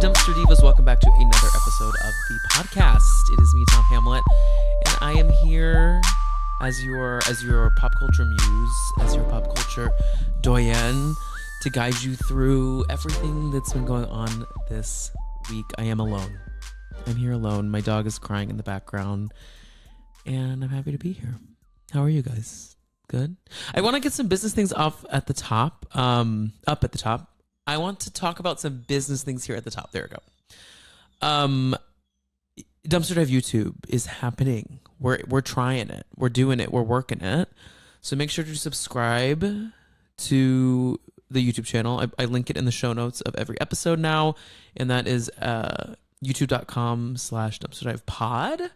Dumpster Divas, welcome back to another episode of the podcast. It is me, Tom Hamlett, and I am here as your pop culture muse, as your pop culture doyenne, to guide you through everything that's been going on this week. I am alone. I'm here alone. My dog is crying in the background, and I'm happy to be here. How are you guys? Good? I want to get some business things up at the top. I want to talk about some business things here at the top. There we go. Dumpster Dive YouTube is happening. We're trying it. We're doing it. We're working it. So make sure to subscribe to the YouTube channel. I link it in the show notes of every episode now, and that is youtube.com/dumpsterdivepod.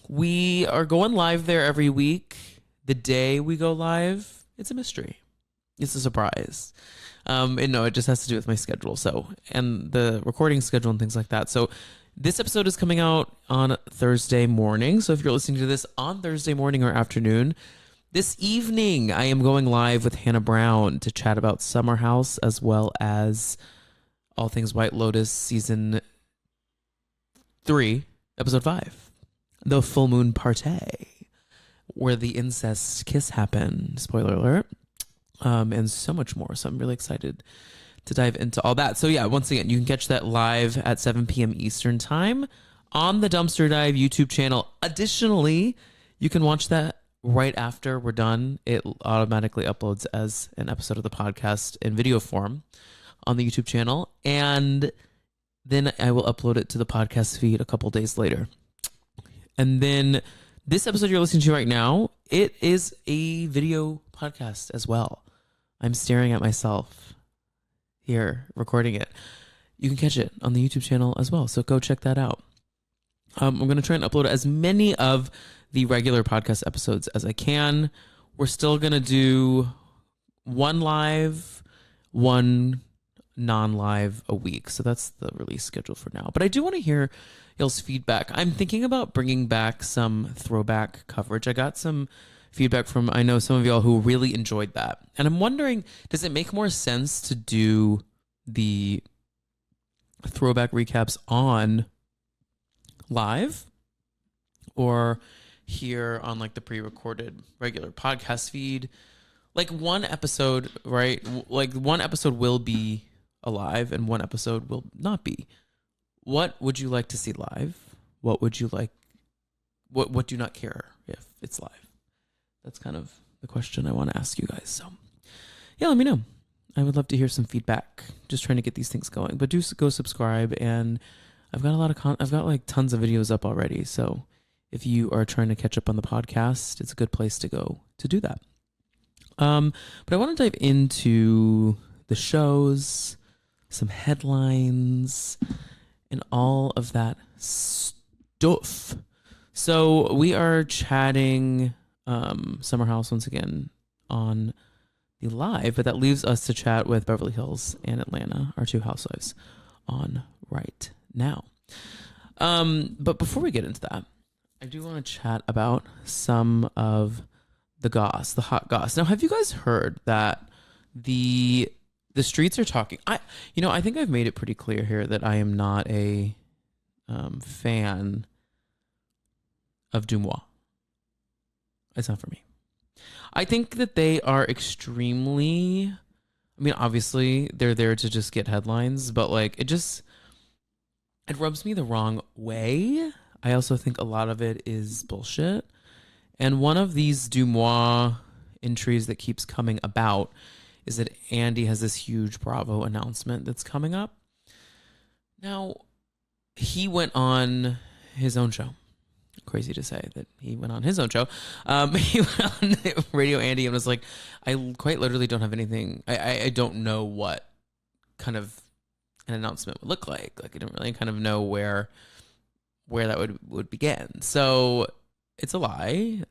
We are going live there every week. The day we go live, it's a mystery. It's a surprise. And no, it just has to do with my schedule. And the recording schedule and things like that. So this episode is coming out on Thursday morning. So if you're listening to this on Thursday morning or afternoon, this evening I am going live with Hannah Brown to chat about Summer House as well as all things White Lotus season 3, episode 5, the full moon party, where the incest kiss happened. Spoiler alert. And so much more. So I'm really excited to dive into all that. So yeah, once again, you can catch that live at 7 p.m. Eastern time on the Dumpster Dive YouTube channel. Additionally, you can watch that right after we're done. It automatically uploads as an episode of the podcast in video form on the YouTube channel. And then I will upload it to the podcast feed a couple days later. And then this episode you're listening to right now, it is a video podcast as well. I'm staring at myself here recording it. You can catch it on the YouTube channel as well, so go check that out. I'm going to try and upload as many of the regular podcast episodes as I can. We're still going to do one live, one non-live a week, so that's the release schedule for now. But I do want to hear y'all's feedback. I'm thinking about bringing back some throwback coverage. I got some feedback from, I know some of y'all who really enjoyed that. And I'm wondering, does it make more sense to do the throwback recaps on live or here on like the pre-recorded regular podcast feed? Like one episode, right? Like one episode will be alive and one episode will not be. What would you like to see live? What would you like? What do you not care if it's live? That's kind of the question I want to ask you guys. So yeah, let me know. I would love to hear some feedback. Just trying to get these things going. But do go subscribe, and I've got I've got like tons of videos up already. So if you are trying to catch up on the podcast, it's a good place to go to do that. But I want to dive into the shows, some headlines, and all of that stuff. So we are chatting Summer House once again on the live, but that leaves us to chat with Beverly Hills and Atlanta, our two housewives, on right now. But before we get into that, I do want to chat about some of the goss, the hot goss. Now, have you guys heard that the streets are talking? I think I've made it pretty clear here that I am not a fan of Dumois. It's not for me. I think that they are extremely, I mean, obviously they're there to just get headlines, but like it rubs me the wrong way. I also think a lot of it is bullshit. And one of these Dumois entries that keeps coming about is that Andy has this huge Bravo announcement that's coming up. Now, he went on his own show. Crazy to say that he went on his own show. He went on Radio Andy and was like, I quite literally don't have anything. I don't know what kind of an announcement would look like. Like I don't really kind of know where that would begin. So it's a lie.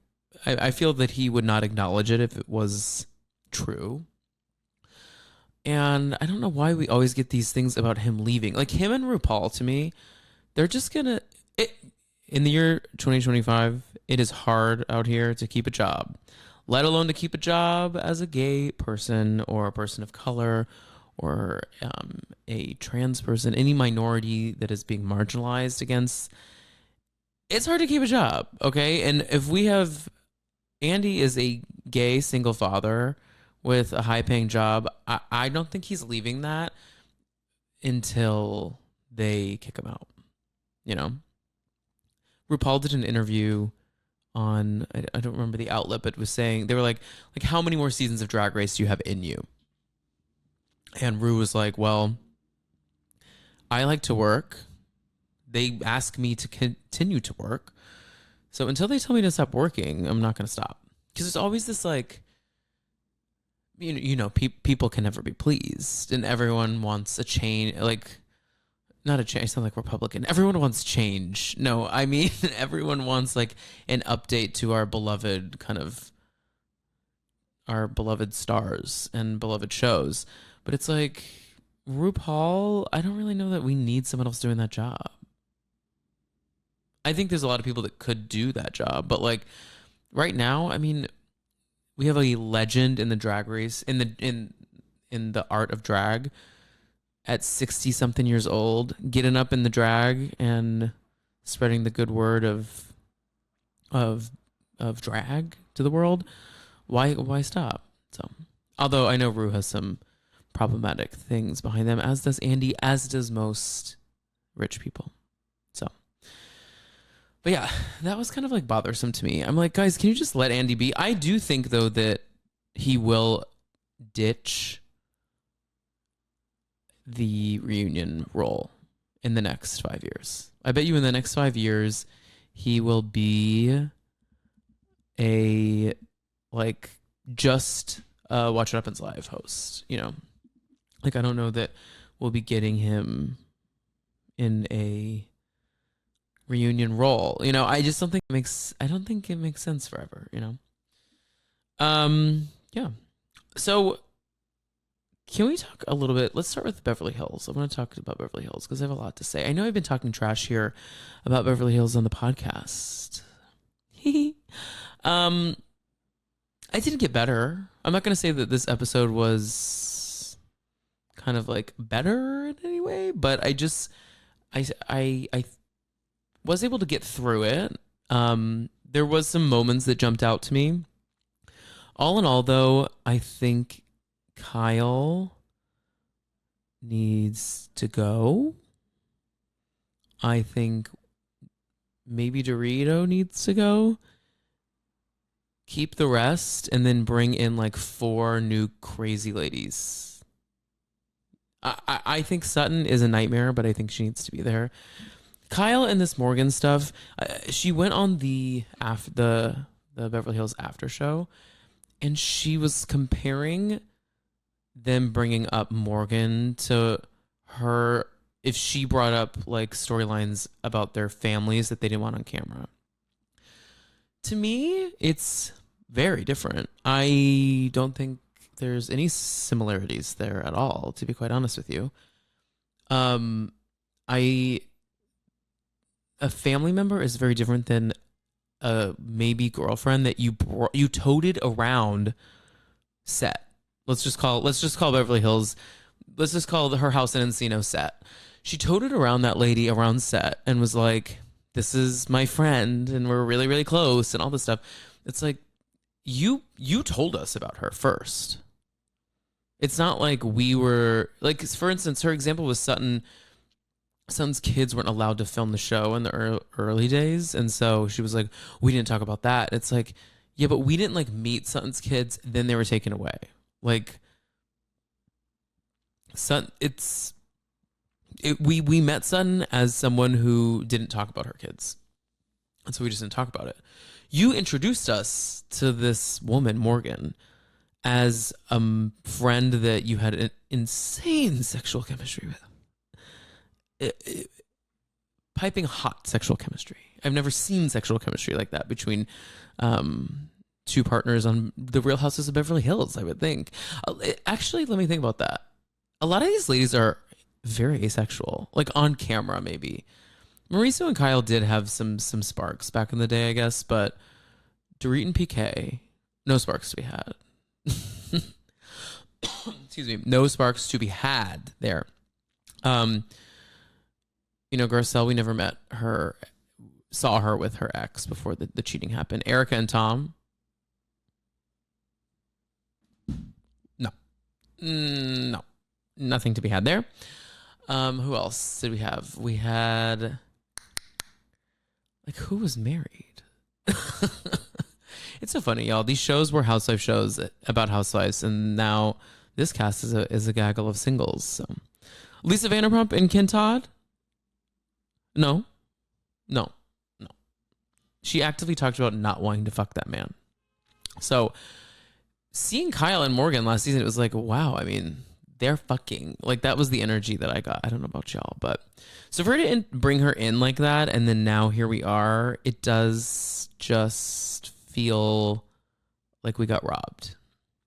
I feel that he would not acknowledge it if it was true. And I don't know why we always get these things about him leaving. Like him and RuPaul, to me, they're just gonna... In the year 2025, it is hard out here to keep a job, let alone to keep a job as a gay person or a person of color or a trans person, any minority that is being marginalized against, it's hard to keep a job, okay? And if we have, Andy is a gay single father with a high paying job, I don't think he's leaving that until they kick him out, you know? RuPaul did an interview on, I don't remember the outlet, but was saying, they were like, how many more seasons of Drag Race do you have in you? And Ru was like, well, I like to work. They ask me to continue to work. So until they tell me to stop working, I'm not going to stop. Because it's always this like, people can never be pleased. And everyone wants a change, like, not a change, I sound like Republican. Everyone wants change. No, I mean, everyone wants like an update to our beloved stars and beloved shows. But it's like, RuPaul, I don't really know that we need someone else doing that job. I think there's a lot of people that could do that job, but like right now, I mean, we have a legend in the drag race, in the art of drag, at 60 something years old, getting up in the drag and spreading the good word of drag to the world. Why stop? So, although I know Ru has some problematic things behind them, as does Andy, as does most rich people. So, but yeah, that was kind of like bothersome to me. I'm like, guys, can you just let Andy be? I do think though that he will ditch the reunion role in the next 5 years. I bet you in the next 5 years, he will be a like just Watch What Happens Live host, you know? Like, I don't know that we'll be getting him in a reunion role. You know, I just don't think it makes sense forever, you know? Yeah. So can we talk a little bit? Let's start with Beverly Hills. I want to talk about Beverly Hills because I have a lot to say. I know I've been talking trash here about Beverly Hills on the podcast. I didn't get better. I'm not going to say that this episode was kind of like better in any way, but I was able to get through it. There was some moments that jumped out to me. All in all, though, I think Kyle needs to go. I think maybe Dorito needs to go. Keep the rest and then bring in like 4 new crazy ladies. I think Sutton is a nightmare, but I think she needs to be there. Kyle and this Morgan stuff, she went on the Beverly Hills after show, and she was comparing them bringing up Morgan to her if she brought up like storylines about their families that they didn't want on camera. To me, it's very different. I don't think there's any similarities there at all, to be quite honest with you. A family member is very different than a maybe girlfriend that you toted around set. Let's just call Beverly Hills. Let's just call her house in Encino set. She toted around that lady around set and was like, "This is my friend, and we're really, really close," and all this stuff. It's like you told us about her first. It's not like we were like, for instance, her example was Sutton. Sutton's kids weren't allowed to film the show in the early days, and so she was like, "We didn't talk about that." It's like, yeah, but we didn't like meet Sutton's kids, then they were taken away. Like, Sutton, we met Sutton as someone who didn't talk about her kids, and so we just didn't talk about it. You introduced us to this woman, Morgan, as a friend that you had an insane sexual chemistry with. Piping hot sexual chemistry. I've never seen sexual chemistry like that between two partners on The Real Houses of Beverly Hills, I would think. Actually, let me think about that. A lot of these ladies are very asexual, like on camera maybe. Mauricio and Kyle did have some sparks back in the day, I guess, but Dorit and PK, no sparks to be had. Excuse excuse me, no sparks to be had there. You know, Garcelle, we never saw her with her ex before the cheating happened. Erica and Tom. No, nothing to be had there. Who else did we have? We had, like, who was married? It's so funny, y'all. These shows were housewife shows about housewives, and now this cast is a gaggle of singles. So, Lisa Vanderpump and Ken Todd. No. She actively talked about not wanting to fuck that man. So, seeing Kyle and Morgan last season, it was like, wow, I mean, they're fucking. Like, that was the energy that I got. I don't know about y'all, but so for her to bring her in like that, and then now here we are, it does just feel like we got robbed.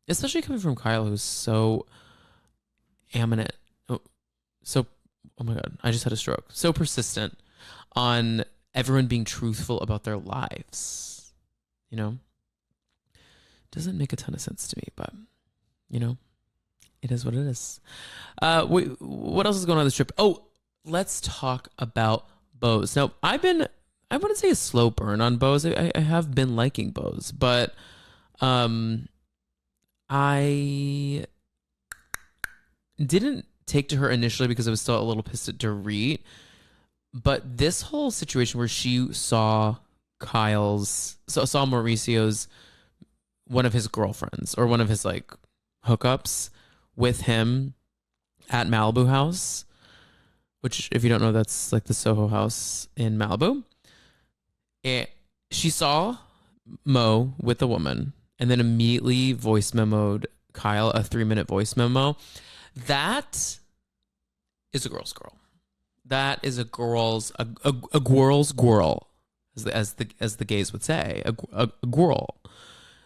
Especially coming from Kyle, who's so eminent. Oh my God, I just had a stroke. So persistent on everyone being truthful about their lives. You know? Doesn't make a ton of sense to me, but, you know, it is what it is. What else is going on this trip? Oh, let's talk about Bose. Now, I wouldn't say a slow burn on Bose. I have been liking Bose, but I didn't take to her initially because I was still a little pissed at Dorit. But this whole situation where she saw Mauricio's, one of his girlfriends or one of his like hookups with him at Malibu House, which, if you don't know, that's like the Soho House in Malibu. She saw Mo with a woman and then immediately voice memoed Kyle a 3-minute voice memo. That is a girl's girl. That is a girl's girl, as the gays would say, a girl.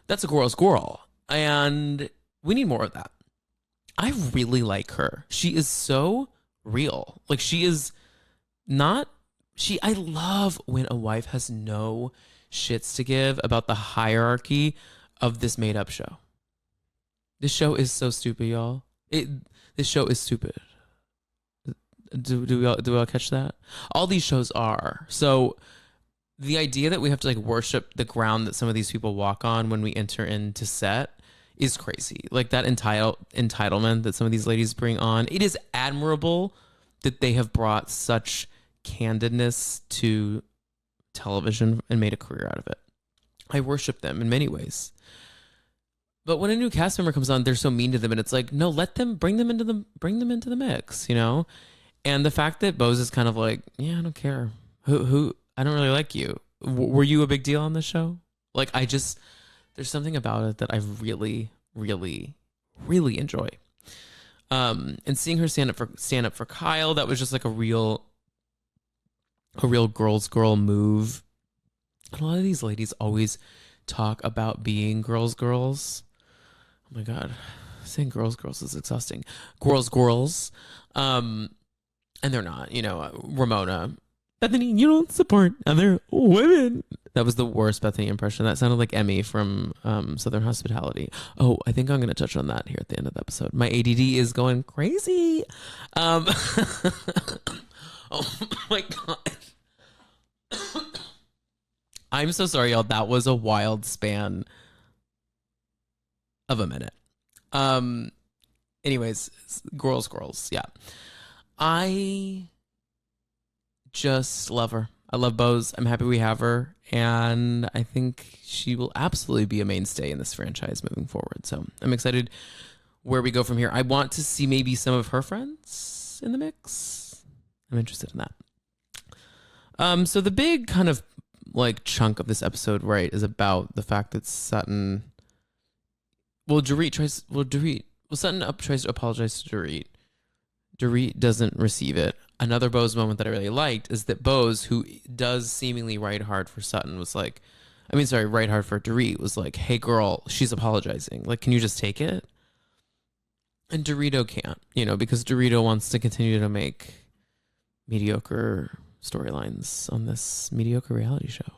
That's a girl's girl, and we need more of that. I really like her. She is so real. Like, she is not. I love when a wife has no shits to give about the hierarchy of this made up show. This show is so stupid, y'all. This show is stupid. Do we all catch that? All these shows are. So the idea that we have to like worship the ground that some of these people walk on when we enter into set is crazy. Like that entitlement that some of these ladies bring on. It is admirable that they have brought such candidness to television and made a career out of it. I worship them in many ways. But when a new cast member comes on, they're so mean to them, and it's like, no, bring them into the mix, you know? And the fact that Bose is kind of like, yeah, I don't care. Who I don't really like you. Were you a big deal on this show? Like, there's something about it that I really, really, really enjoy. And seeing her stand up for Kyle, that was just like a real girl's girl move. And a lot of these ladies always talk about being girls. Oh my God. Saying girls is exhausting. Girls. And they're not, you know, Ramona. Bethany, you don't support other women. That was the worst Bethany impression. That sounded like Emmy from Southern Hospitality. Oh, I think I'm going to touch on that here at the end of the episode. My ADD is going crazy. Oh my God. I'm so sorry, y'all. That was a wild span of a minute. Anyways, girls. Yeah. I just love her. I love Bose. I'm happy we have her. And I think she will absolutely be a mainstay in this franchise moving forward. So I'm excited where we go from here. I want to see maybe some of her friends in the mix. I'm interested in that. So the big kind of like chunk of this episode, right, is about the fact that Sutton... Sutton tries to apologize to Dorit. Dorit doesn't receive it. Another Bose moment that I really liked is that Bose, who does seemingly ride hard for Sutton, was like, ride hard for Dorit, was like, hey girl, she's apologizing. Like, can you just take it? And Dorito can't, you know, because Dorito wants to continue to make mediocre storylines on this mediocre reality show.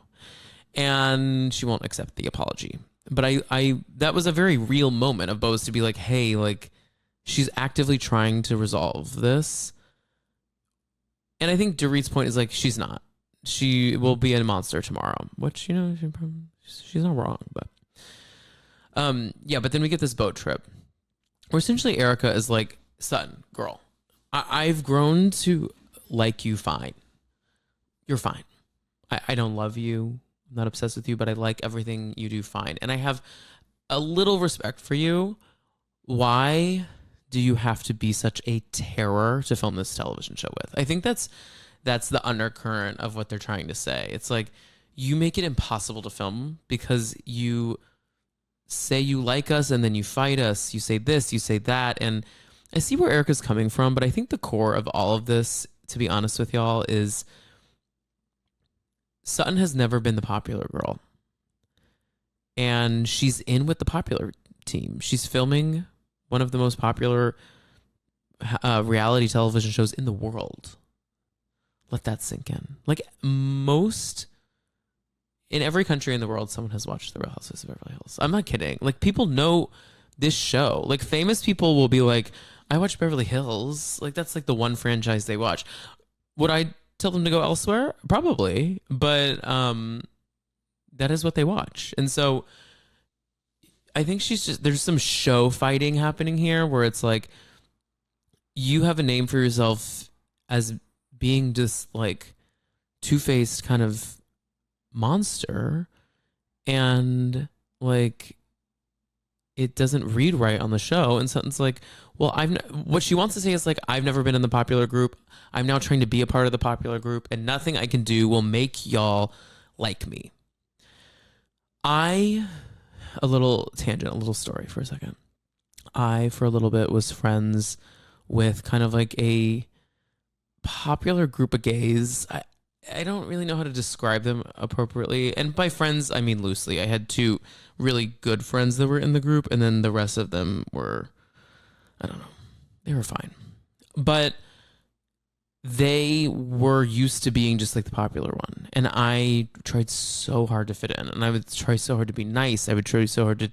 And she won't accept the apology. But I that was a very real moment of Bose to be like, hey, like, she's actively trying to resolve this. And I think Dorit's point is like, she's not. She will be a monster tomorrow, which, you know, she's not wrong. But yeah, but then we get this boat trip where essentially Erica is like, Sutton, girl, I've grown to like you fine. You're fine. I don't love you. I'm not obsessed with you, but I like everything you do fine. And I have a little respect for you. Why do you have to be such a terror to film this television show with? I think that's the undercurrent of what they're trying to say. It's like, you make it impossible to film because you say you like us and then you fight us. You say this, you say that. And I see where Erica's coming from, but I think the core of all of this, to be honest with y'all, is Sutton has never been the popular girl. And she's in with the popular team. She's filming one of the most popular reality television shows in the world. Let that sink in. Like, in every country in the world, someone has watched The Real Housewives of Beverly Hills. I'm not kidding. Like, people know this show. Like, famous people will be like, I watch Beverly Hills. Like, that's like the one franchise they watch. Would I tell them to go elsewhere? Probably. But that is what they watch. And so I think there's some show fighting happening here where it's like, you have a name for yourself as being just like two-faced kind of monster, and like it doesn't read right on the show. And Sutton's like, well, what she wants to say is like, I've never been in the popular group. I'm now trying to be a part of the popular group, and nothing I can do will make y'all like me. A little tangent, a little story for a second. I, for a little bit, was friends with kind of like a popular group of gays. I don't really know how to describe them appropriately. And by friends, I mean loosely. I had two really good friends that were in the group, and then the rest of them were, I don't know, they were fine. But they were used to being just like the popular one. And I tried so hard to fit in, and I would try so hard to be nice. I would try so hard to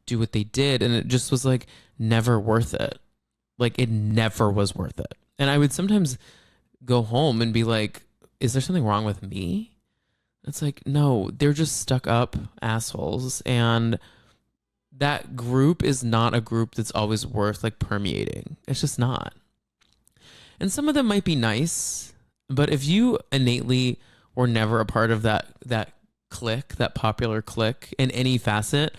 do what they did. And it just was like never worth it. Like, it never was worth it. And I would sometimes go home and be like, is there something wrong with me? It's like, no, they're just stuck up assholes. And that group is not a group that's always worth like permeating. It's just not. And some of them might be nice, but if you innately were never a part of that clique, that popular clique in any facet,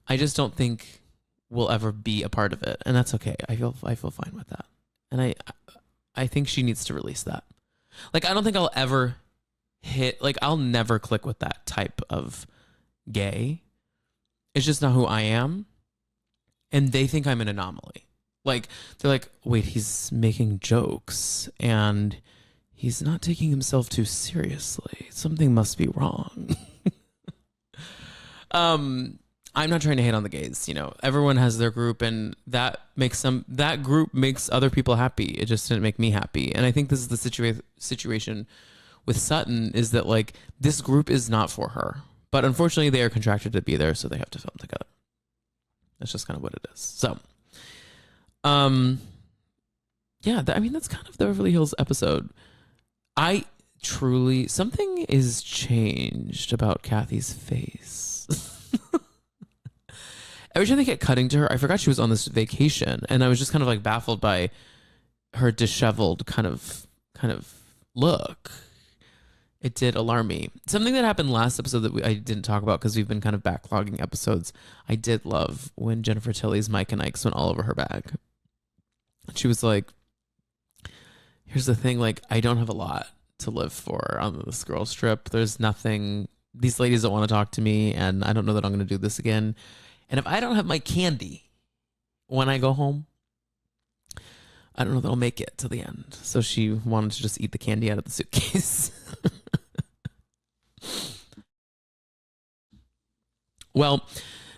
I just don't think we'll ever be a part of it. And that's okay. I feel fine with that. And I think she needs to release that. Like, I don't think I'll ever I'll never click with that type of gay. It's just not who I am. And they think I'm an anomaly. Like, they're like, wait, he's making jokes and he's not taking himself too seriously. Something must be wrong. I'm not trying to hate on the gays. You know, everyone has their group, and that group makes other people happy. It just didn't make me happy. And I think this is the situation with Sutton, is that like, this group is not for her, but unfortunately they are contracted to be there, so they have to film together. That's just kind of what it is. So, yeah, I mean, that's kind of the Beverly Hills episode. Something is changed about Kathy's face. Every time they get cutting to her, I forgot she was on this vacation, and I was just kind of like baffled by her disheveled kind of look. It did alarm me. Something that happened last episode that I didn't talk about because we've been kind of backlogging episodes. I did love when Jennifer Tilly's Mike and Ike's went all over her bag. She was like, here's the thing, like, I don't have a lot to live for on this girls trip. There's nothing. These ladies don't want to talk to me, and I don't know that I'm going to do this again. And if I don't have my candy when I go home, I don't know that I'll make it to the end. So she wanted to just eat the candy out of the suitcase. Well,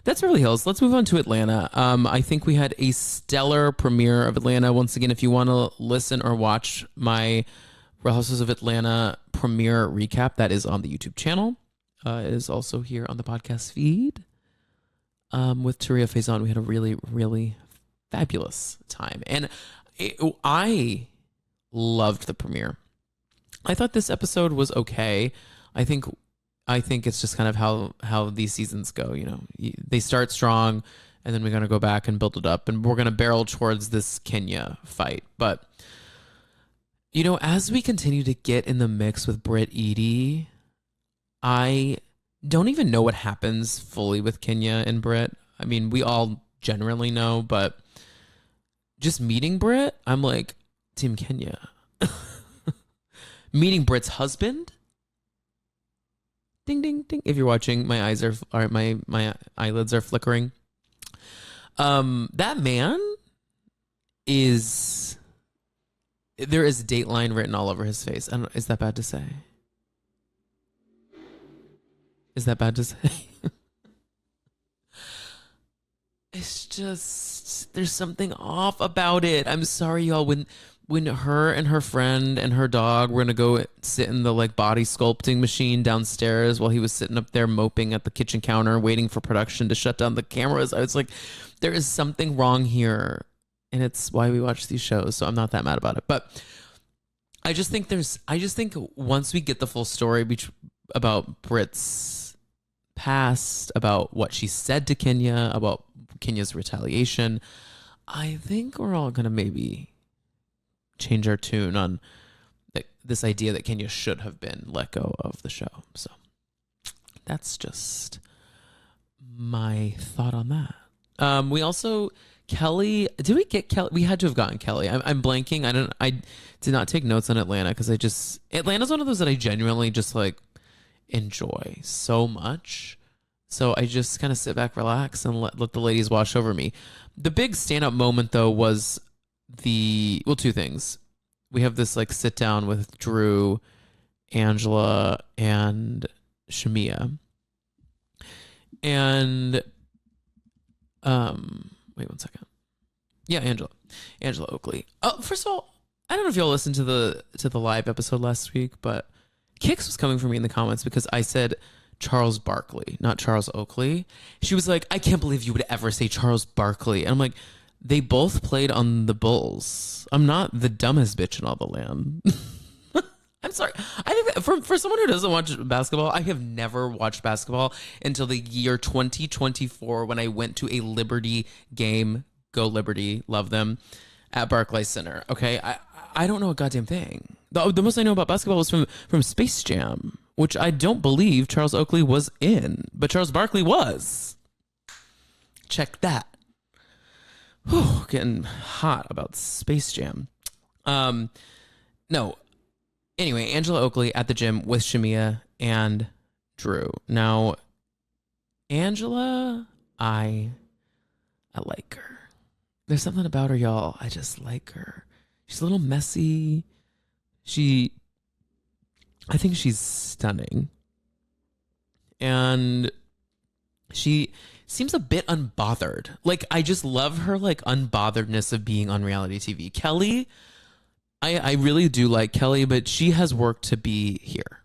that's Beverly Hills. Let's move on to Atlanta. I think we had a stellar premiere of Atlanta. Once again, if you want to listen or watch my Real Housewives of Atlanta premiere recap, that is on the YouTube channel. It is also here on the podcast feed. With Taria Faison, we had a really, really fabulous time. And I loved the premiere. I thought this episode was okay. I think it's just kind of how these seasons go. You know, they start strong, and then we're gonna go back and build it up, and we're gonna barrel towards this Kenya fight. But you know, as we continue to get in the mix with Britt Edie, I don't even know what happens fully with Kenya and Britt. I mean, we all generally know, but just meeting Britt, I'm like, Team Kenya. Meeting Britt's husband, ding ding ding. If you're watching, my eyes are my eyelids are flickering. That man is. There is Dateline written all over his face. I don't, is that bad to say? Is that bad to say? It's just, there's something off about it. I'm sorry, y'all. When her and her friend and her dog were gonna go sit in the like body sculpting machine downstairs while he was sitting up there moping at the kitchen counter waiting for production to shut down the cameras, I was like, there is something wrong here. And it's why we watch these shows. So I'm not that mad about it. But I just think once we get the full story about Britt's past, about what she said to Kenya, about Kenya's retaliation, I think we're all gonna maybe change our tune on this idea that Kenya should have been let go of the show. So that's just my thought on that. We also, Kelly, did we get Kelly? We had to have gotten Kelly. I'm blanking. I did not take notes on Atlanta because Atlanta's one of those that I genuinely just like enjoy so much. So I just kind of sit back, relax, and let the ladies wash over me. The big stand-up moment, though, was two things. We have this like sit down with Drew, Angela, and Shamia. And wait one second. Yeah, Angela Oakley. Oh, first of all, I don't know if y'all listened to the live episode last week, but Kix was coming for me in the comments because I said Charles Barkley, not Charles Oakley. She was like, I can't believe you would ever say Charles Barkley. And I'm like, they both played on the Bulls. I'm not the dumbest bitch in all the land. I'm sorry. I think that for someone who doesn't watch basketball, I have never watched basketball until the year 2024 when I went to a Liberty game. Go Liberty, love them, at Barclays Center. Okay, I don't know a goddamn thing. The most I know about basketball was from Space Jam, which I don't believe Charles Oakley was in, but Charles Barkley was. Check that. Whew, getting hot about Space Jam. No. Anyway, Angela Oakley at the gym with Shamia and Drew. Now, Angela, I like her. There's something about her, y'all. I just like her. She's a little messy. I think she's stunning. And she seems a bit unbothered. Like, I just love her, like, unbotheredness of being on reality TV. Kelly, I really do like Kelly, but she has work to be here.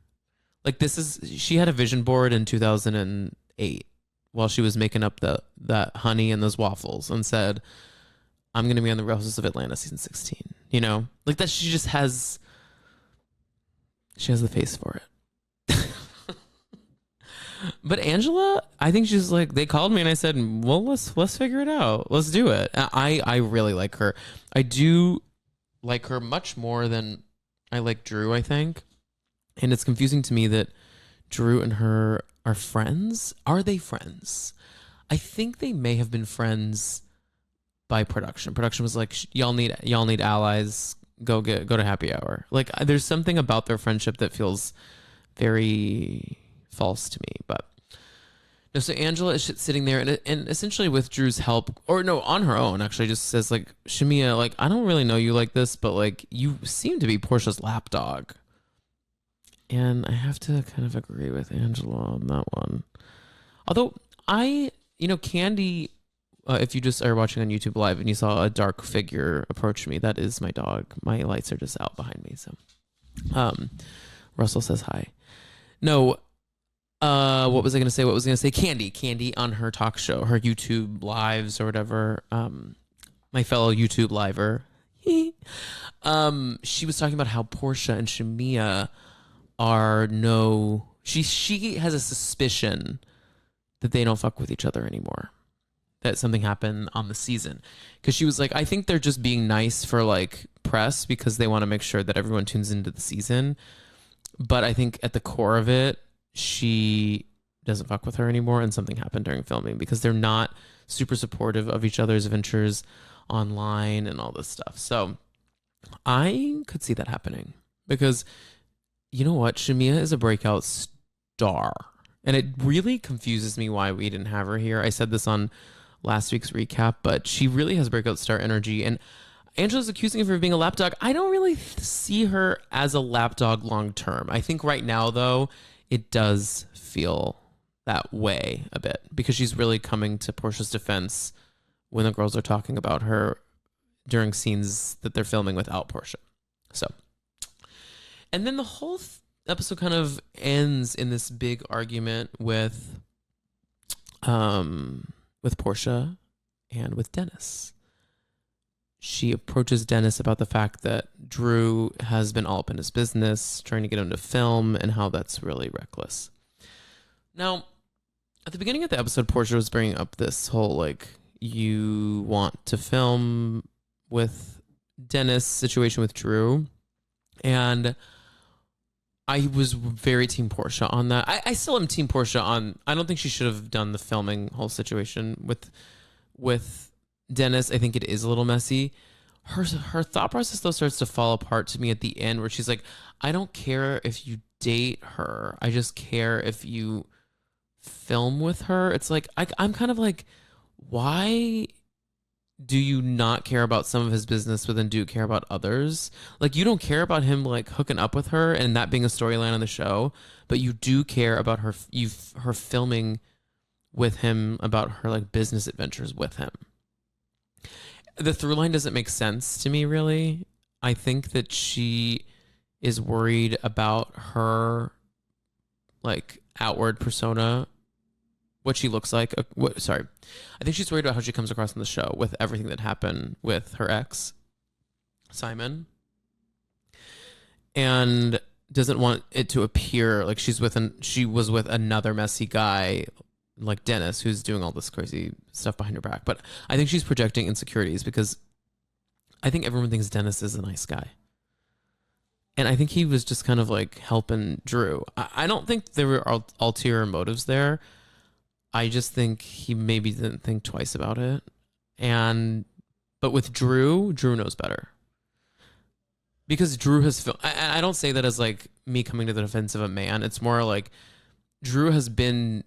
Like, she had a vision board in 2008 while she was making up that honey and those waffles and said, I'm going to be on the Real Housewives of Atlanta season 16. You know, like that. She has the face for it. But Angela, I think she's like, they called me and I said, well, let's figure it out. Let's do it. I really like her. I do like her much more than I like Drew, I think. And it's confusing to me that Drew and her are friends. Are they friends? I think they may have been friends by production. Production was like, y'all need allies. Go to happy hour. Like, there's something about their friendship that feels very false to me. But no, so Angela is sitting there and essentially with Drew's help, or no, on her own, actually just says like, Shamia, like, I don't really know you like this, but like, you seem to be Portia's lapdog. And I have to kind of agree with Angela on that one. Although Candy, if you just are watching on YouTube Live and you saw a dark figure approach me, that is my dog. My lights are just out behind me. So, Russell says hi. No, what was I going to say? Candy on her talk show, her YouTube lives or whatever. my fellow YouTube liver, she was talking about how Portia and Shamia are she has a suspicion that they don't fuck with each other anymore. That something happened on the season. Because she was like, I think they're just being nice for like press because they want to make sure that everyone tunes into the season. But I think at the core of it, she doesn't fuck with her anymore, and something happened during filming because they're not super supportive of each other's ventures online and all this stuff. So I could see that happening because you know what? Shamia is a breakout star. And it really confuses me why we didn't have her here. I said this on last week's recap, but she really has breakout star energy. And Angela's accusing her of being a lapdog. I don't really see her as a lapdog long term. I think right now, though, it does feel that way a bit because she's really coming to Portia's defense when the girls are talking about her during scenes that they're filming without Portia. So, and then the whole episode kind of ends in this big argument with Portia and with Dennis. She approaches Dennis about the fact that Drew has been all up in his business, trying to get him to film, and how that's really reckless. Now, at the beginning of the episode, Portia was bringing up this whole, like, you want to film with Dennis situation with Drew. And I was very team Portia on that. I still am team Portia on, I don't think she should have done the filming whole situation with Dennis. I think it is a little messy. Her thought process, though, starts to fall apart to me at the end where she's like, I don't care if you date her. I just care if you film with her. It's like, I'm kind of like, why do you not care about some of his business but then do care about others? Like, you don't care about him like hooking up with her and that being a storyline on the show, but you do care about her filming with him, about her like business adventures with him. The through line doesn't make sense to me, really. I think that she is worried about her like outward persona, what she looks like. I think she's worried about how she comes across on the show with everything that happened with her ex, Simon, and doesn't want it to appear like she was with another messy guy like Dennis, who's doing all this crazy stuff behind her back. But I think she's projecting insecurities because I think everyone thinks Dennis is a nice guy. And I think he was just kind of like helping Drew. I don't think there were ulterior motives there. I just think he maybe didn't think twice about it. But with Drew knows better. Because Drew has I don't say that as like me coming to the defense of a man. It's more like Drew has been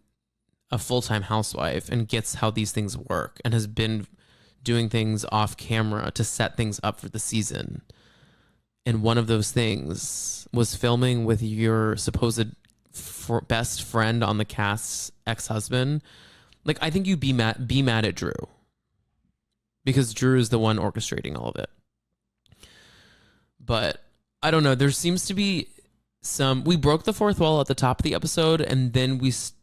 a full-time housewife and gets how these things work and has been doing things off camera to set things up for the season. And one of those things was filming with your supposed best friend on the cast's ex-husband. Like, I think you be mad at Drew because Drew is the one orchestrating all of it. But I don't know. There seems to be we broke the fourth wall at the top of the episode, and then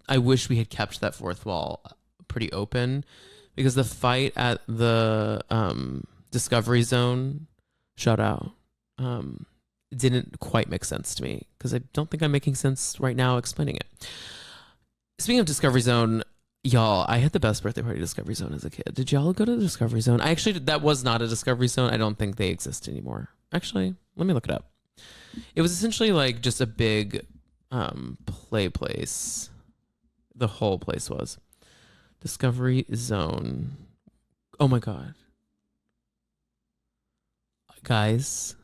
I wish we had kept that fourth wall pretty open because the fight at the Discovery Zone, shout out, didn't quite make sense to me because I don't think I'm making sense right now explaining it. Speaking of Discovery Zone, y'all, I had the best birthday party at Discovery Zone as a kid. Did y'all go to the Discovery Zone? That was not a Discovery Zone. I don't think they exist anymore. Actually, let me look it up. It was essentially like just a big play place. The whole place was. Discovery Zone. Oh my God. Guys,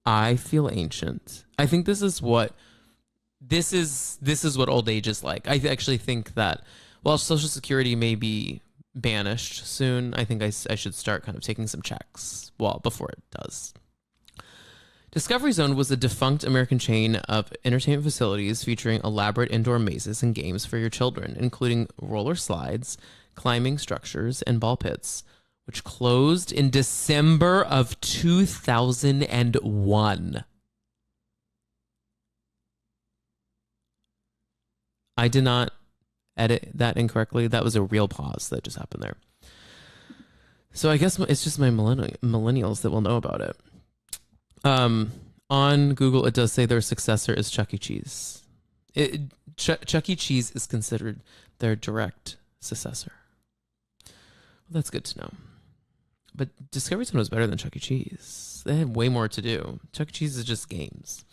I feel ancient. I think this is what old age is like. I actually think that while Social Security may be banished soon, I think I should start kind of taking some checks before it does. Discovery Zone was a defunct American chain of entertainment facilities featuring elaborate indoor mazes and games for your children, including roller slides, climbing structures, and ball pits, which closed in December of 2001. I did not edit that incorrectly. That was a real pause that just happened there. So I guess it's just my millennials that will know about it. Um, on Google, it does say their successor is Chuck E. Cheese. Chuck E. Cheese is considered their direct successor. Well, that's good to know. But Discovery Zone was better than Chuck E. Cheese. They had way more to do. Chuck E. Cheese is just games.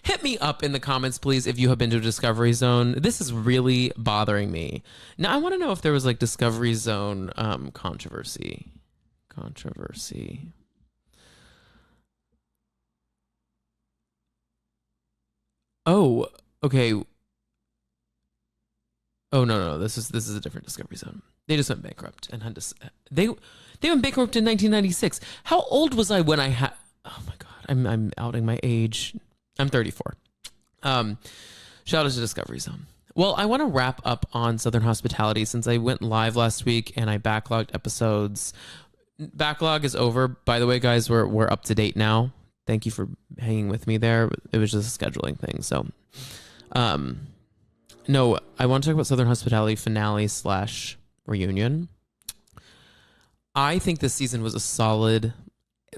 Hit me up in the comments, please, if you have been to Discovery Zone. This is really bothering me. Now, I want to know if there was like Discovery Zone controversy. Oh, okay. Oh no, this is a different Discovery Zone. They just went bankrupt and had to. They went bankrupt in 1996. How old was I when I had? Oh my god, I'm outing my age. I'm 34. Shout out to Discovery Zone. Well, I want to wrap up on Southern Hospitality since I went live last week and I backlogged episodes. Backlog is over. By the way, guys, we're up to date now. Thank you for hanging with me there. It was just a scheduling thing. So, no, I want to talk about Southern Hospitality finale / reunion. I think this season was a solid,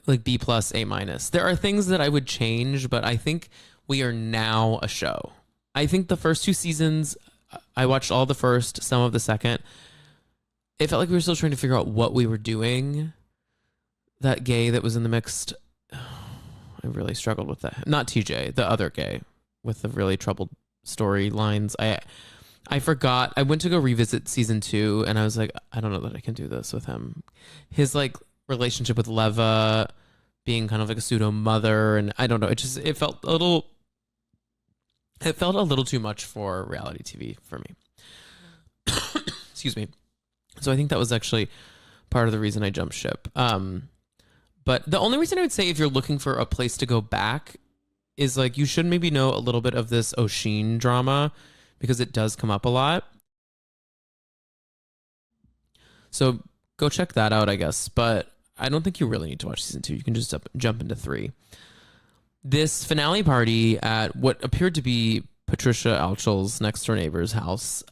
like B+, A-. There are things that I would change, but I think we are now a show. I think the first 2 seasons, I watched all the first, some of the second. It felt like we were still trying to figure out what we were doing. That gay that was in the mixed, I really struggled with that. Not TJ, the other gay with the really troubled storylines. I forgot. I went to go revisit season 2 and I was like, I don't know that I can do this with him. His like relationship with Leva being kind of like a pseudo mother, and I don't know. It felt a little too much for reality TV for me. Excuse me. So I think that was actually part of the reason I jumped ship. But the only reason I would say if you're looking for a place to go back is like you should maybe know a little bit of this O'Sheen drama because it does come up a lot. So go check that out, I guess. But I don't think you really need to watch season 2. You can just jump into 3. This finale party at what appeared to be Patricia Altschul's next door neighbor's house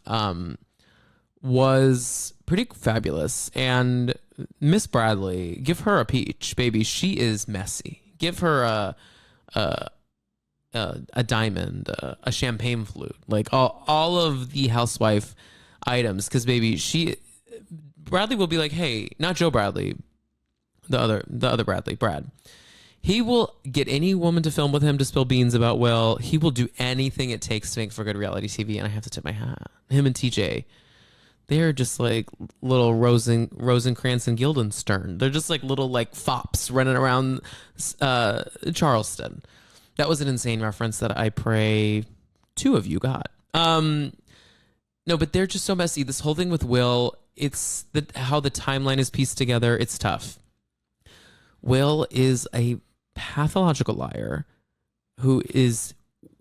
was pretty fabulous. And Miss Bradley, give her a peach, baby. She is messy. Give her a diamond, a champagne flute, like all of the housewife items. Because baby, Bradley will be like, hey, not Joe Bradley, the other Bradley, Brad. He will get any woman to film with him to spill beans about Will. He will do anything it takes to make for good reality TV, and I have to tip my hat. Him and TJ, they're just like little Rosencrantz and Guildenstern. They're just like little like fops running around Charleston. That was an insane reference that I pray 2 of you got. No, but they're just so messy. This whole thing with Will, it's how the timeline is pieced together. It's tough. Will is a pathological liar who is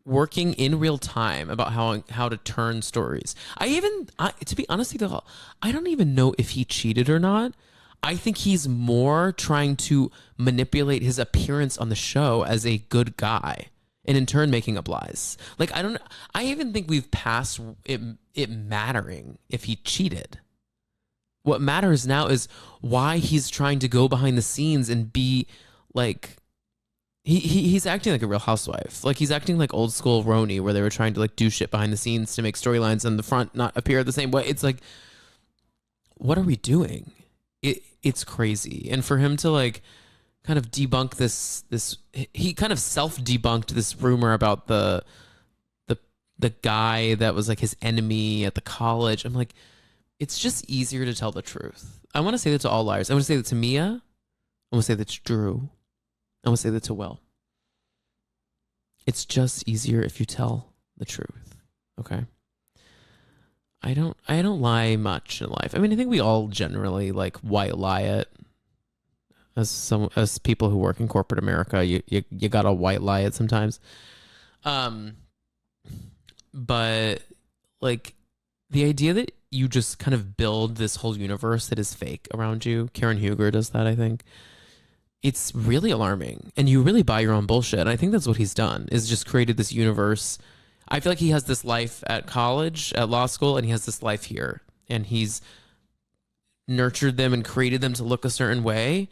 working in real time about how to turn stories. To be honest with you, I don't even know if he cheated or not. I think he's more trying to manipulate his appearance on the show as a good guy and in turn making up lies. Like, I even think we've passed it mattering if he cheated. What matters now is why he's trying to go behind the scenes and be like, he's acting like a real housewife. Like he's acting like old school Roni where they were trying to like do shit behind the scenes to make storylines on the front not appear the same way. It's like, what are we doing? It's crazy. And for him to like kind of debunk this, he kind of self-debunked this rumor about the guy that was like his enemy at the college. I'm like, it's just easier to tell the truth. I want to say that to all liars. I want to say that to Mia. I want to say that to Drew. I want to say that to Will. It's just easier if you tell the truth. Okay. I don't lie much in life. I mean, I think we all generally like white lie it. As people who work in corporate America, you gotta white lie it sometimes. But like the idea that you just kind of build this whole universe that is fake around you. Karen Huger does that, I think. It's really alarming. And you really buy your own bullshit. And I think that's what he's done, is just created this universe. I feel like he has this life at college, at law school, and he has this life here. And he's nurtured them and created them to look a certain way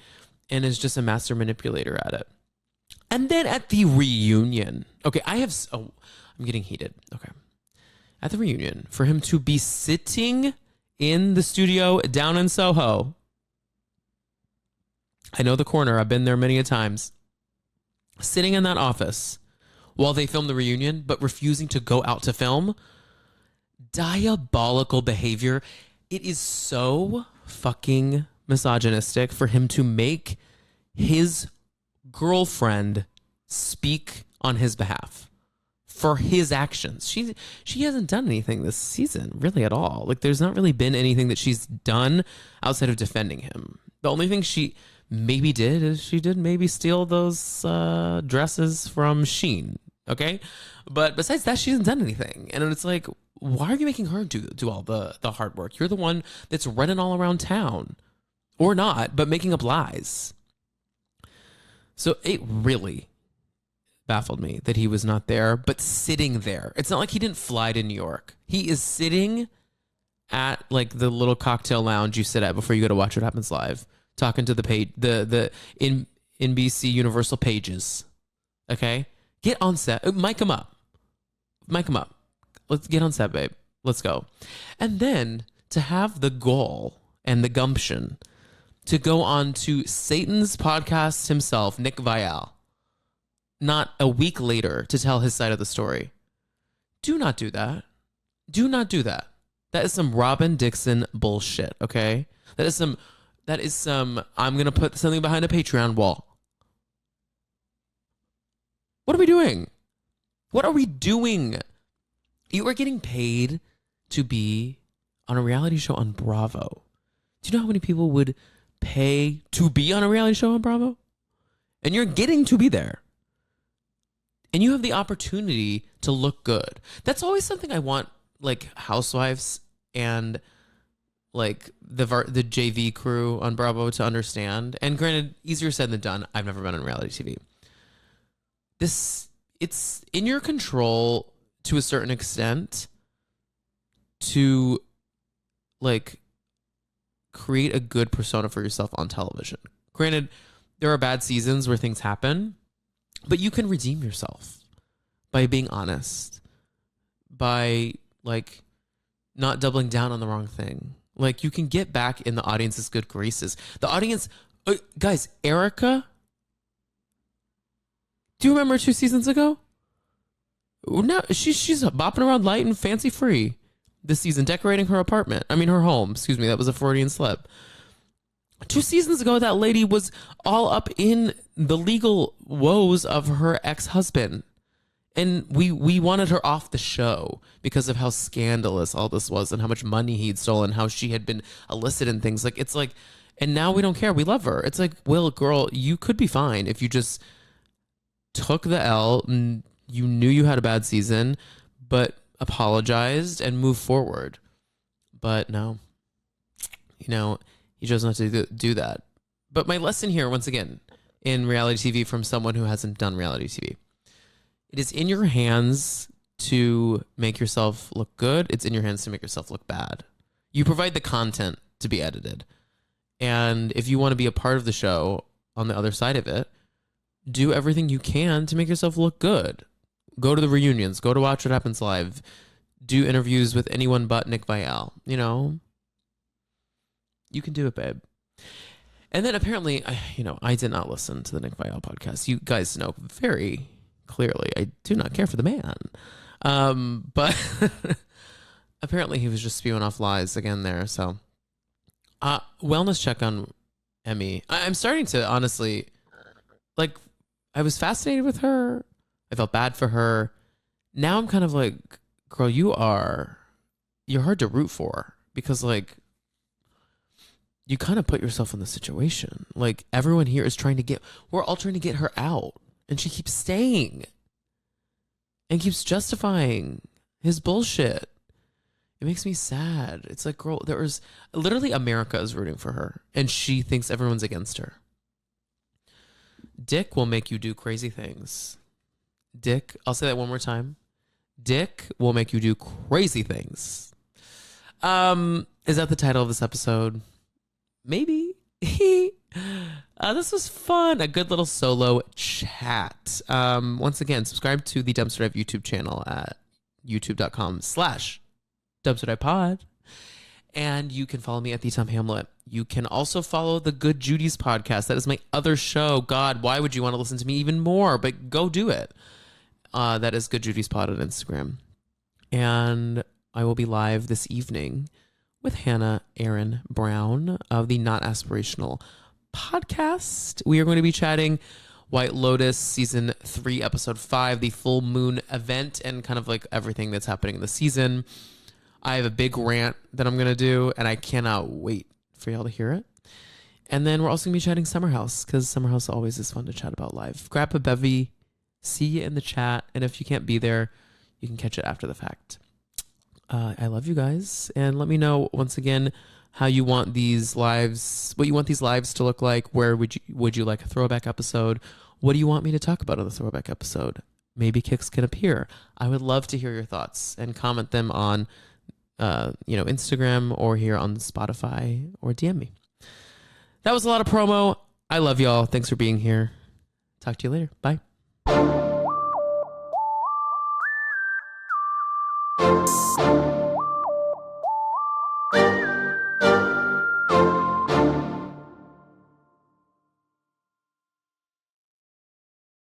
and is just a master manipulator at it. And then at the reunion, okay, I'm getting heated. Okay. At the reunion, for him to be sitting in the studio down in Soho, I know the corner, I've been there many a times, sitting in that office while they film the reunion, but refusing to go out to film. Diabolical behavior. It is so fucking misogynistic for him to make his girlfriend speak on his behalf for his actions. She hasn't done anything this season really at all. Like, there's not really been anything that she's done outside of defending him. The only thing she maybe did is she did maybe steal those dresses from Shein. Okay. But besides that, she hasn't done anything. And it's like, why are you making her do all the hard work? You're the one that's running all around town, or not, but making up lies. So it really baffled me that he was not there, but sitting there. It's not like he didn't fly to New York. He is sitting at like the little cocktail lounge you sit at before you go to Watch What Happens Live, talking to the page, the NBC Universal pages. Okay, get on set. Mic him up. Mic him up. Let's get on set, babe. Let's go. And then to have the gall and the gumption to go on to Satan's podcast himself, Nick Viall, not a week later to tell his side of the story. Do not do that. Do not do that. That is some Robin Dixon bullshit, okay? That is some, I'm going to put something behind a Patreon wall. What are we doing? What are we doing? You are getting paid to be on a reality show on Bravo. Do you know how many people would pay to be on a reality show on Bravo? And you're getting to be there. And you have the opportunity to look good. That's always something I want, like, housewives and like the JV crew on Bravo to understand. And granted, easier said than done. I've never been on reality TV. It's in your control to a certain extent to like create a good persona for yourself on television. Granted, there are bad seasons where things happen, but you can redeem yourself by being honest, by like not doubling down on the wrong thing. Like, you can get back in the audience's good graces. The audience, guys, Erica, do you remember 2 seasons ago? No, she's bopping around light and fancy free this season, decorating her apartment. I mean, her home. Excuse me, that was a Freudian slip. 2 seasons ago, that lady was all up in the legal woes of her ex-husband. And we wanted her off the show because of how scandalous all this was and how much money he'd stolen, how she had been illicit and things. Like, it's like, and now we don't care. We love her. It's like, well, girl, you could be fine if you just took the L and you knew you had a bad season, but apologized and moved forward. But no, you know, he chose not to do that. But my lesson here, once again, in reality TV from someone who hasn't done reality TV, it is in your hands to make yourself look good. It's in your hands to make yourself look bad. You provide the content to be edited. And if you want to be a part of the show on the other side of it, do everything you can to make yourself look good. Go to the reunions. Go to Watch What Happens Live. Do interviews with anyone but Nick Viall. You know, you can do it, babe. And then apparently, I did not listen to the Nick Viall podcast. You guys know very clearly I do not care for the man. But apparently he was just spewing off lies again there. So wellness check on Emmy. I'm starting to honestly, like, I was fascinated with her. I felt bad for her. Now I'm kind of like, girl, you're hard to root for because, like, you kind of put yourself in the situation. Like, everyone here is we're all trying to get her out. And she keeps staying and keeps justifying his bullshit. It makes me sad. It's like, girl, literally America is rooting for her and she thinks everyone's against her. Dick will make you do crazy things. Dick, I'll say that one more time. Dick will make you do crazy things. Is that the title of this episode? maybe. This was fun. A good little solo chat. Once again, subscribe to the Dumpster Dive YouTube channel at youtube.com/dumpsterdivepod. And you can follow me at the Tom Hamlett. You can also follow the Good Judy's podcast. That is my other show. God, why would you want to listen to me even more? But go do it. That is Good Judy's Pod on Instagram. And I will be live this evening with Hannah Aaron Brown of the Not Aspirational podcast. We are going to be chatting White Lotus season 3, episode 5, the full moon event, and kind of like everything that's happening in the season. I have a big rant that I'm going to do, and I cannot wait for y'all to hear it. And then we're also going to be chatting Summer House, because Summer House always is fun to chat about live. Grab a bevy, see you in the chat, and if you can't be there, you can catch it after the fact. I love you guys, and let me know once again how you want these lives, what you want these lives to look like. Where would you like a throwback episode? What do you want me to talk about on the throwback episode? Maybe Kix can appear. I would love to hear your thoughts and comment them on Instagram or here on Spotify, or DM me. That was a lot of promo. I love y'all. Thanks for being here. Talk to you later. Bye.